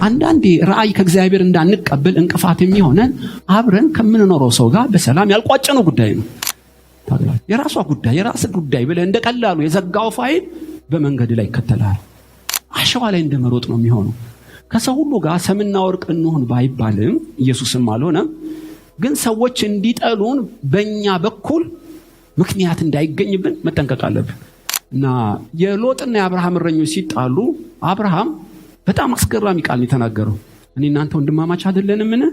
አንዳንዴ ራእይ ከእግዚአብሔር እንዳንቀበል እንቅፋት የሚሆነን አብረን ከምንኖረው ሰው ጋር በሰላም ያልቋጨነው ጉዳይ ነው። የራሷ ጉዳይ የራስ ጉዳይ ብለህ እንደቀላሉ የዘጋው ፋይል በመንገድ ላይ ይከተላል። አሸዋ ላይ እንደመሮጥ ነው የሚሆነው። ከሰው ሁሉ ጋር ሰምና ወርቅ እንሆን ባይባልም ኢየሱስም አልሆነም፣ ግን ሰዎች እንዲጠሉን በእኛ በኩል ምክንያት እንዳይገኝብን መጠንቀቅ አለብን። እና የሎጥና የአብርሃም እረኞች ሲጣሉ አብርሃም በጣም አስገራሚ ቃል ነው የተናገረው። እኔ እናንተ ወንድማማች አይደለንምን?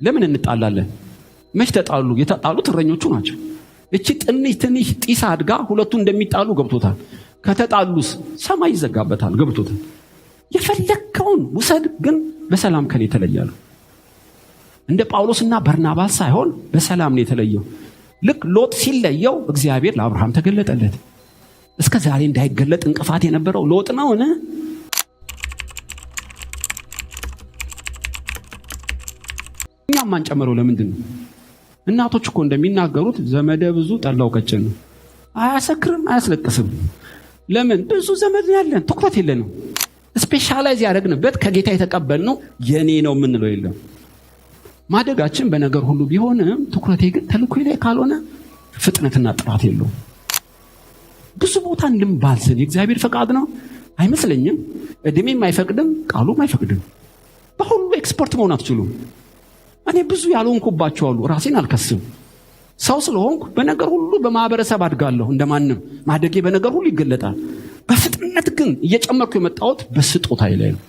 ለምን እንጣላለን? መች ተጣሉ? የተጣሉት እረኞቹ ናቸው። እቺ ትንሽ ጢስ አድጋ ሁለቱ እንደሚጣሉ ገብቶታል። ከተጣሉስ ሰማይ ይዘጋበታል ገብቶታል። የፈለከውን ውሰድ፣ ግን በሰላም ከኔ ተለያሉ። እንደ ጳውሎስና በርናባስ ሳይሆን በሰላም ነው የተለየው። ልክ ሎጥ ሲለየው እግዚአብሔር ለአብርሃም ተገለጠለት። እስከ ዛሬ እንዳይገለጥ እንቅፋት የነበረው ሎጥ ነውን? እኛም ማንጨመረው ለምንድን ነው? እናቶች እኮ እንደሚናገሩት ዘመደ ብዙ ጠላው ቀጭን ነው። አያሰክርም፣ አያስለቅስም። ለምን? ብዙ ዘመድ ያለን ትኩረት የለንም። ስፔሻላይዝ ያደረግንበት ከጌታ የተቀበልነው የኔ ነው የምንለው የለም። ማደጋችን በነገር ሁሉ ቢሆንም ትኩረቴ ግን ተልኮ ላይ ካልሆነ ፍጥነትና ጥራት የለውም። ብዙ ቦታ እንድንባልስን የእግዚአብሔር ፈቃድ ነው አይመስለኝም። እድሜም አይፈቅድም፣ ቃሉም አይፈቅድም። በሁሉ ኤክስፐርት መሆን አትችሉም። እኔ ብዙ ያልሆንኩባቸው አሉ። ራሴን አልከስም። ሰው ስለሆንኩ በነገር ሁሉ በማህበረሰብ አድጋለሁ። እንደማንም ማደጌ በነገር ሁሉ ይገለጣል። በፍጥነት ግን እየጨመርኩ የመጣሁት በስጦታዬ ላይ ነው።